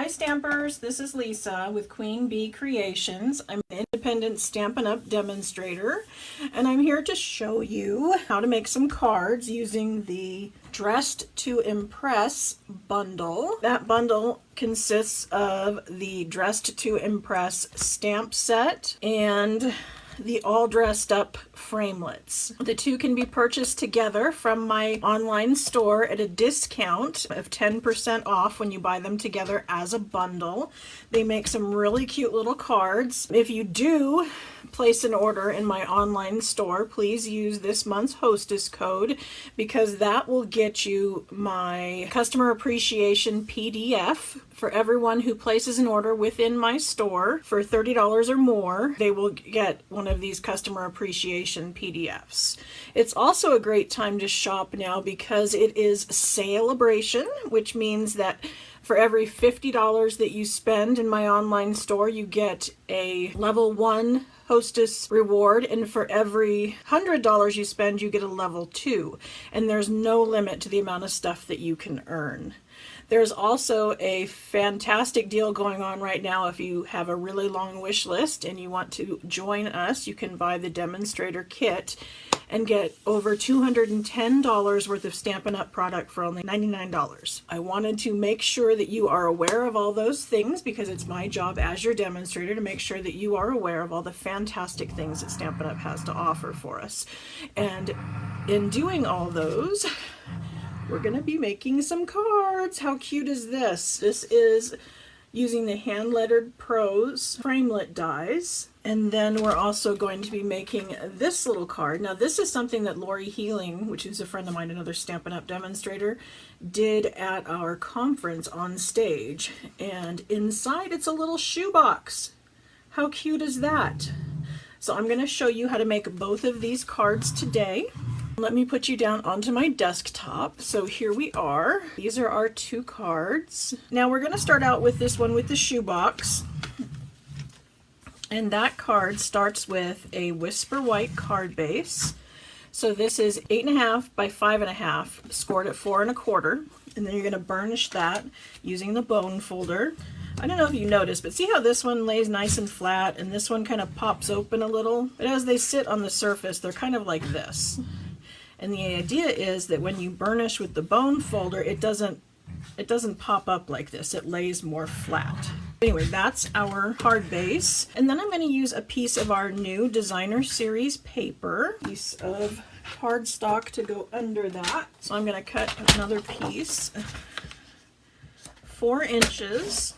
Hi Stampers, this is Lisa with Queen Bee Creations. I'm an independent Stampin' Up demonstrator, and I'm here to show you how to make some cards using the Dressed to Impress bundle. That bundle consists of the Dressed to Impress stamp set and the All Dressed Up framelits. The two can be purchased together from my online store at a discount of 10% off when you buy them together as a bundle. They make some really cute little cards. If you do place an order in my online store, please use this month's hostess code, because that will get you my customer appreciation PDF. For everyone who places an order within my store for $30 or more, they will get one of these customer appreciation PDFs. It's also a great time to shop now because it is Sale-a-bration, which means that for every $50 that you spend in my online store, you get a level 1 hostess reward, and for every $100 you spend, you get a level 2. And there's no limit to the amount of stuff that you can earn. There's also a fantastic deal going on right now. If you have a really long wish list and you want to join us, you can buy the demonstrator kit and get over $210 worth of Stampin' Up product for only $99. I wanted to make sure that you are aware of all those things, because it's my job as your demonstrator to make sure that you are aware of all the fantastic things that Stampin' Up has to offer for us. And in doing all those, we're going to be making some cards. How cute is this? This is using the hand lettered Prose framelit dies. And then we're also going to be making this little card. Now this is something that Lori Healing, which is a friend of mine, another Stampin' Up demonstrator, did at our conference on stage. And inside it's a little shoebox. How cute is that? So I'm going to show you how to make both of these cards today. Let me put you down onto my desktop. So here we are. These are our two cards. Now we're going to start out with this one with the shoebox. And that card starts with a Whisper White card base. So this is 8.5 by 5.5, scored at 4 1/4. And then you're going to burnish that using the bone folder. I don't know if you noticed, but see how this one lays nice and flat and this one kind of pops open a little? But as they sit on the surface, they're kind of like this. And the idea is that when you burnish with the bone folder, it doesn't pop up like this. It lays more flat. Anyway, that's our card base. And then I'm going to use a piece of our new Designer Series paper, piece of cardstock to go under that. So I'm going to cut another piece, 4 inches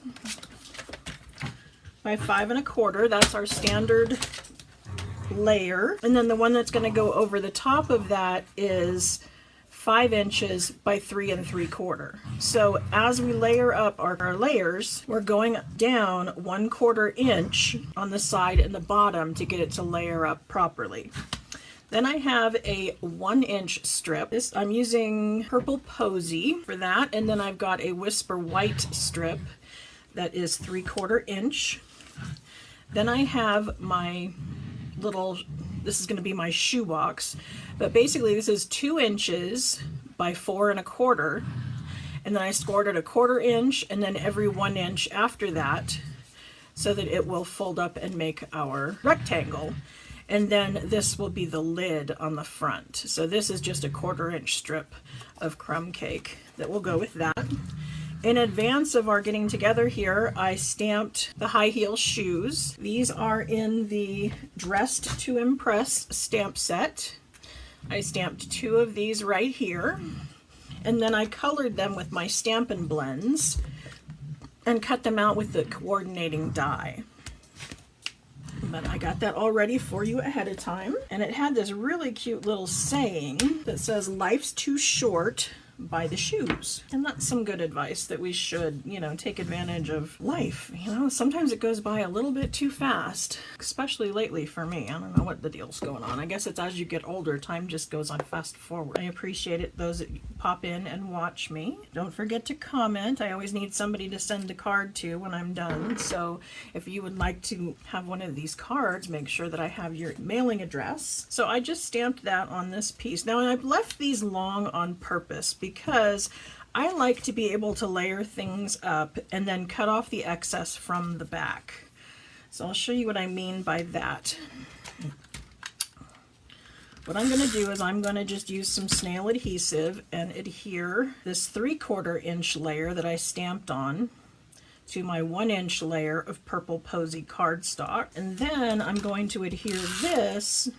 by 5 1/4. That's our standard layer. And then the one that's going to go over the top of that is 5 inches by 3 3/4. So as we layer up our layers, we're going down 1/4 inch on the side and the bottom to get it to layer up properly. Then I have a 1 inch strip. I'm using Purple Posy for that. And then I've got a Whisper White strip that is 3/4 inch. Then I have my this is going to be my shoebox, but basically this is 2 inches by 4 1/4, and then I scored it 1/4 inch and then every 1 inch after that so that it will fold up and make our rectangle. And then this will be the lid on the front. So this is just a 1/4 inch strip of crumb cake that will go with that. In advance of our getting together here, I stamped the high heel shoes. These are in the Dressed to Impress stamp set. I stamped 2 of these right here, and then I colored them with my Stampin' Blends and cut them out with the coordinating die. But I got that all ready for you ahead of time, and it had this really cute little saying that says, "Life's too short, buy the shoes." And that's some good advice, that we should, take advantage of life. Sometimes it goes by a little bit too fast, especially lately for me. I don't know what the deal's going on. I guess it's as you get older, time just goes on fast forward. I appreciate it, those that pop in and watch me. Don't forget to comment. I always need somebody to send a card to when I'm done. So if you would like to have one of these cards, make sure that I have your mailing address. So I just stamped that on this piece. Now I've left these long on purpose because I like to be able to layer things up and then cut off the excess from the back. So I'll show you what I mean by that. What I'm going to do is I'm going to just use some snail adhesive and adhere this 3/4 inch layer that I stamped on to my 1 inch layer of purple posy cardstock. And then I'm going to adhere this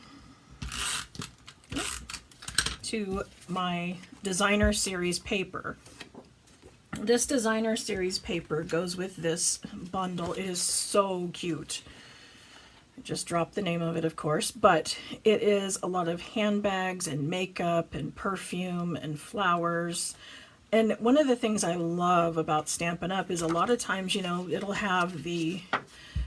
to my designer series paper. This designer series paper goes with this bundle. It is so cute. I just dropped the name of it, of course, but it is a lot of handbags and makeup and perfume and flowers. And one of the things I love about Stampin' Up! Is a lot of times, you know, it'll have the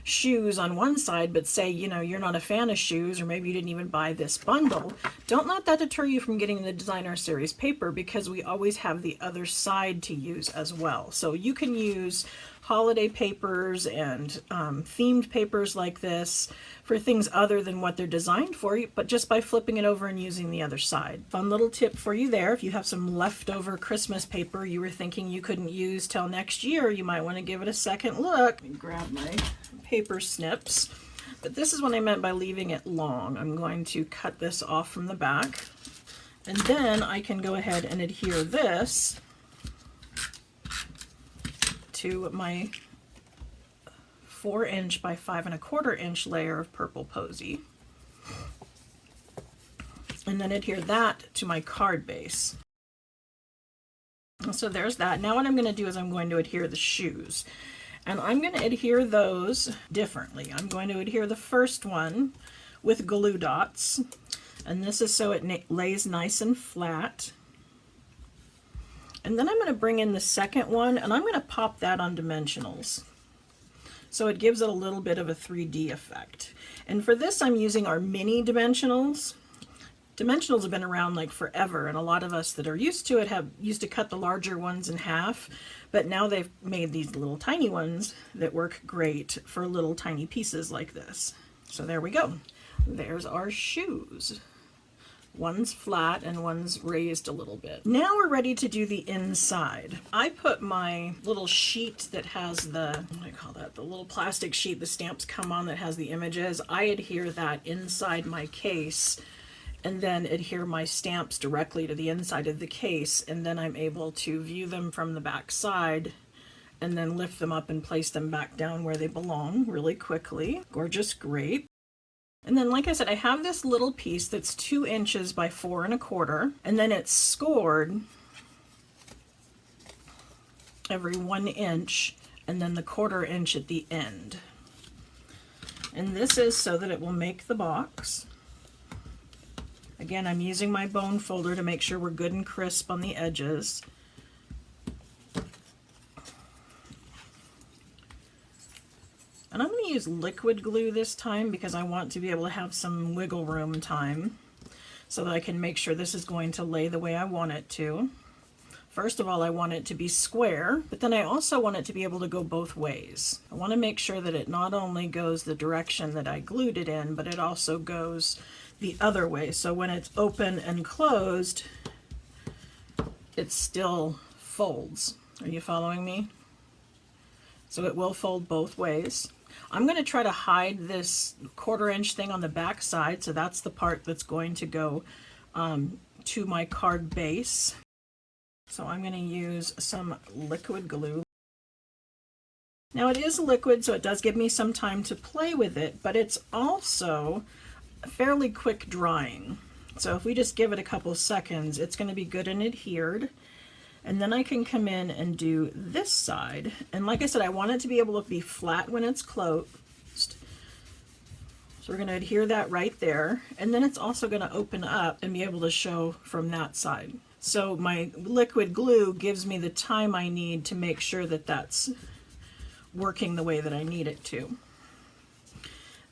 shoes on one side, but say, you know, you're not a fan of shoes, or maybe you didn't even buy this bundle. Don't let that deter you from getting the designer series paper, because we always have the other side to use as well. So you can use holiday papers and themed papers like this for things other than what they're designed for, but just by flipping it over and using the other side. Fun little tip for you there. If you have some leftover Christmas paper you were thinking you couldn't use till next year, you might want to give it a second look. Let me grab my paper snips. But this is what I meant by leaving it long. I'm going to cut this off from the back, and then I can go ahead and adhere this to my 4 inch by 5 1/4 inch layer of purple posy, and then adhere that to my card base. So there's that. Now what I'm going to do is I'm going to adhere the shoes, and I'm going to adhere those differently. I'm going to adhere the first one with glue dots, and this is so it lays nice and flat. And then I'm going to bring in the second one, and I'm going to pop that on dimensionals, so it gives it a little bit of a 3D effect. And for this, I'm using our mini dimensionals. Dimensionals have been around like forever, and a lot of us that are used to it have used to cut the larger ones in half, but now they've made these little tiny ones that work great for little tiny pieces like this. So there we go. There's our shoes. One's flat and one's raised a little bit. Now we're ready to do the inside. I put my little sheet that has the, what do I call that? The little plastic sheet the stamps come on that has the images. I adhere that inside my case, and then adhere my stamps directly to the inside of the case, and then I'm able to view them from the back side and then lift them up and place them back down where they belong really quickly. Gorgeous, great. And then, like I said, I have this little piece that's 2 inches by 4 1/4, and then it's scored every 1 inch, and then the 1/4 inch at the end. And this is so that it will make the box. Again, I'm using my bone folder to make sure we're good and crisp on the edges. And I'm going to use liquid glue this time because I want to be able to have some wiggle room time so that I can make sure this is going to lay the way I want it to. First of all, I want it to be square, but then I also want it to be able to go both ways. I want to make sure that it not only goes the direction that I glued it in, but it also goes the other way. So when it's open and closed, it still folds. Are you following me? So it will fold both ways. I'm going to try to hide this 1/4 inch thing on the back side, so that's the part that's going to go to my card base. So I'm going to use some liquid glue. Now it is liquid, so it does give me some time to play with it, but it's also fairly quick drying. So if we just give it a couple seconds, it's going to be good and adhered. And then I can come in and do this side. And like I said, I want it to be able to be flat when it's closed. So we're going to adhere that right there. And then it's also going to open up and be able to show from that side. So my liquid glue gives me the time I need to make sure that that's working the way that I need it to.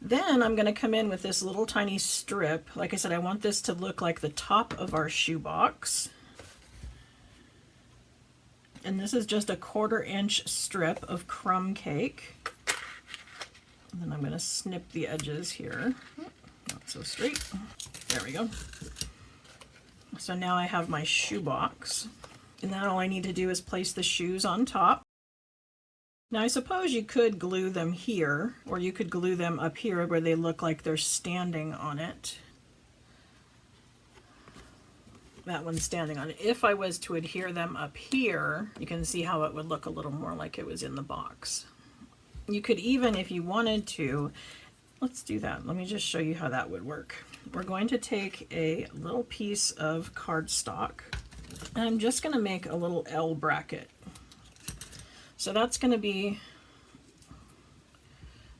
Then I'm going to come in with this little tiny strip. Like I said, I want this to look like the top of our shoebox. And this is just a 1/4 inch strip of crumb cake. And then I'm going to snip the edges here. Not so straight. There we go. So now I have my shoebox. And then all I need to do is place the shoes on top. Now I suppose you could glue them here, or you could glue them up here where they look like they're standing on it. That one's standing on it. If I was to adhere them up here, you can see how it would look a little more like it was in the box. You could even, if you wanted to, let's do that. Let me just show you how that would work. We're going to take a little piece of cardstock, and I'm just going to make a little L bracket. So that's going to be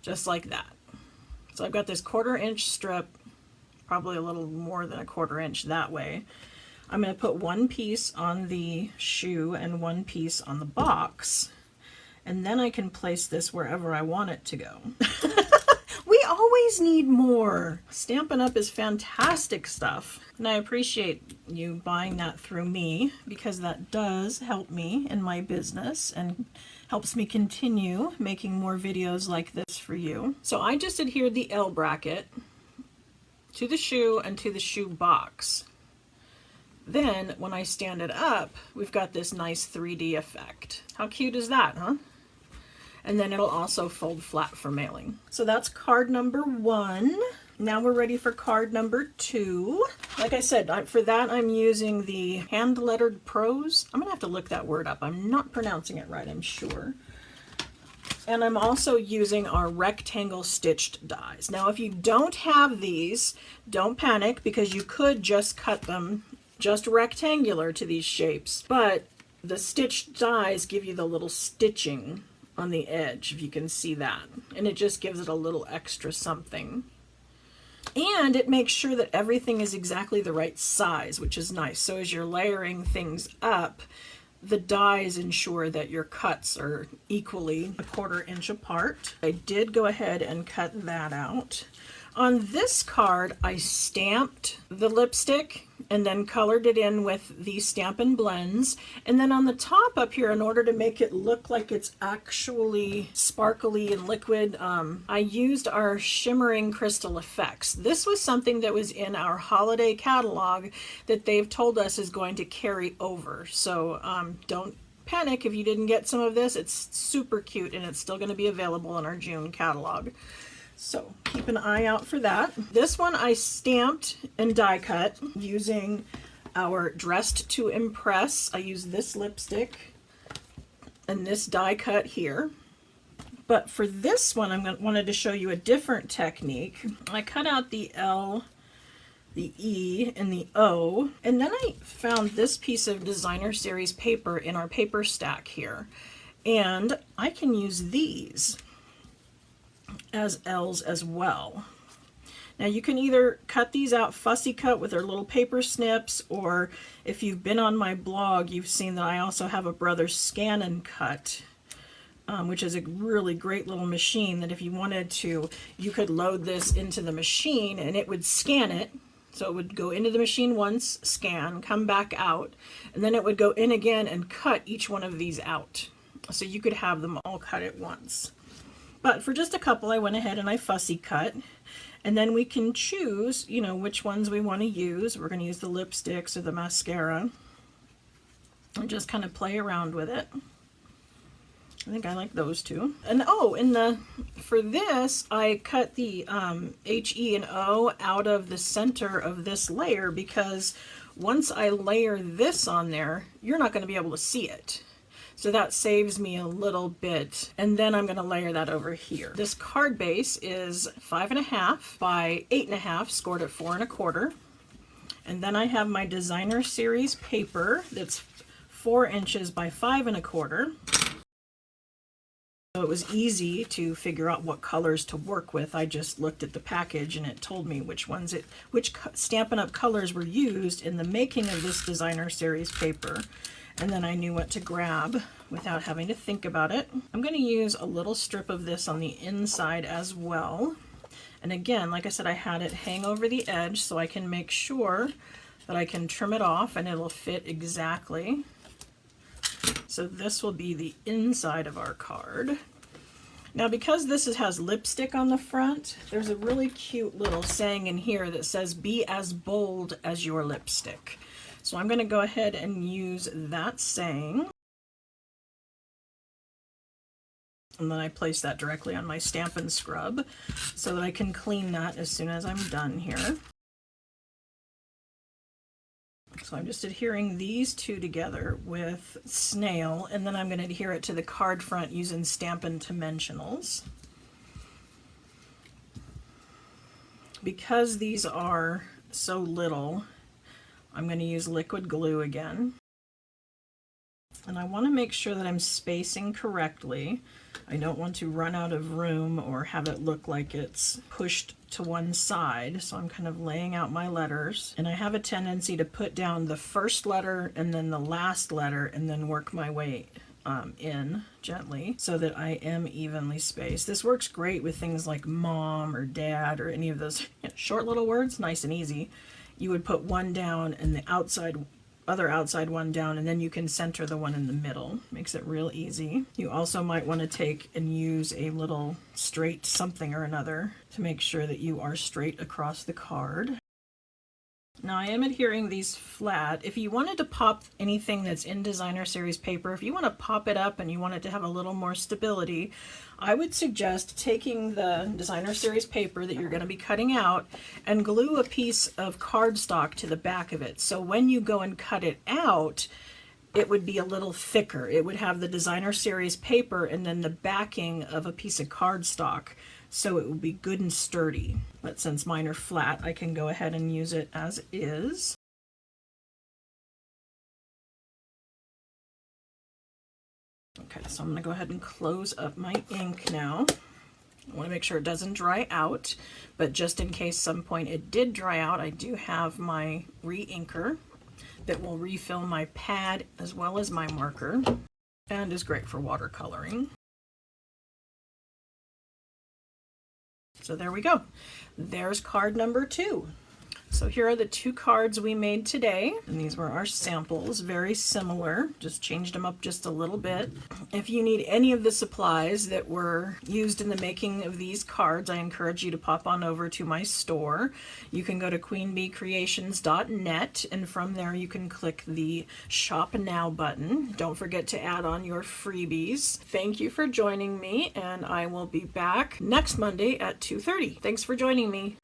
just like that. So I've got this 1/4 inch strip, probably a little more than a 1/4 inch that way. I'm going to put one piece on the shoe and one piece on the box, and then I can place this wherever I want it to go. We always need more. Stampin' Up! Is fantastic stuff, and I appreciate you buying that through me, because that does help me in my business and helps me continue making more videos like this for you. So I just adhered the L bracket to the shoe and to the shoe box. Then when I stand it up, we've got this nice 3D effect. How cute is that, huh? And then it'll also fold flat for mailing. So that's card number 1. Now we're ready for card number 2. Like I said, for that I'm using the hand-lettered prose. I'm gonna have to look that word up. I'm not pronouncing it right, I'm sure. And I'm also using our rectangle stitched dies. Now if you don't have these, don't panic, because you could just cut them just rectangular to these shapes, but the stitched dies give you the little stitching on the edge, if you can see that, and it just gives it a little extra something. And it makes sure that everything is exactly the right size, which is nice. So as you're layering things up, the dies ensure that your cuts are equally a 1/4 inch apart. I did go ahead and cut that out. On this card, I stamped the lipstick and then colored it in with the Stampin' Blends. And then on the top up here, in order to make it look like it's actually sparkly and liquid, I used our Shimmering Crystal Effects. This was something that was in our holiday catalog that they've told us is going to carry over. So don't panic if you didn't get some of this. It's super cute, and it's still going to be available in our June catalog. So keep an eye out for that. This one I stamped and die cut using our Dressed to Impress. I used this lipstick and this die cut here. But for this one, I wanted to show you a different technique. I cut out the L, the E, and the O, and then I found this piece of Designer Series paper in our paper stack here. And I can use these as L's as well. Now you can either cut these out fussy cut with their little paper snips, or if you've been on my blog, you've seen that I also have a Brothers Scan and Cut, which is a really great little machine that if you wanted to, you could load this into the machine and it would scan it. So it would go into the machine once, scan, come back out, and then it would go in again and cut each one of these out. So you could have them all cut at once. But for just a couple, I went ahead and I fussy cut, and then we can choose, you know, which ones we want to use. We're going to use the lipsticks or the mascara, and just kind of play around with it. I think I like those two. And oh, for this, I cut the H, E, and O out of the center of this layer, because once I layer this on there, you're not going to be able to see it. So that saves me a little bit. And then I'm going to layer that over here. This card base is 5.5 by 8.5, scored at 4 1/4. And then I have my Designer Series paper that's 4 inches by 5 1/4. So it was easy to figure out what colors to work with. I just looked at the package and it told me which Stampin' Up! Colors were used in the making of this Designer Series paper. And then I knew what to grab without having to think about it. I'm going to use a little strip of this on the inside as well. And again, like I said, I had it hang over the edge so I can make sure that I can trim it off and it'll fit exactly. So this will be the inside of our card. Now because this has lipstick on the front, there's a really cute little saying in here that says, "Be as bold as your lipstick." So I'm going to go ahead and use that saying. And then I place that directly on my Stampin' Scrub so that I can clean that as soon as I'm done here. So I'm just adhering these two together with Snail, and then I'm going to adhere it to the card front using Stampin' Dimensionals. Because these are so little, I'm going to use liquid glue again. And I want to make sure that I'm spacing correctly. I don't want to run out of room or have it look like it's pushed to one side. So I'm kind of laying out my letters. And I have a tendency to put down the first letter and then the last letter and then work my way in gently so that I am evenly spaced. This works great with things like mom or dad or any of those short little words, nice and easy. You would put one down and the other outside one down, and then you can center the one in the middle. Makes it real easy. You also might want to take and use a little straight something or another to make sure that you are straight across the card. Now I am adhering these flat. If you wanted to pop anything that's in designer series paper, if you want to pop it up and you want it to have a little more stability, I would suggest taking the designer series paper that you're going to be cutting out and glue a piece of cardstock to the back of it. So when you go and cut it out, it would be a little thicker. It would have the designer series paper and then the backing of a piece of cardstock. So it would be good and sturdy. But since mine are flat, I can go ahead and use it as is. Okay, so I'm going to go ahead and close up my ink now. I want to make sure it doesn't dry out, but just in case some point it did dry out, I do have my re-inker that will refill my pad as well as my marker and is great for watercoloring. So there we go. There's card number 2. So here are the 2 cards we made today, and these were our samples, very similar, just changed them up just a little bit. If you need any of the supplies that were used in the making of these cards, I encourage you to pop on over to my store. You can go to queenbeecreations.net, and from there you can click the Shop Now button. Don't forget to add on your freebies. Thank you for joining me, and I will be back next Monday at 2:30. Thanks for joining me.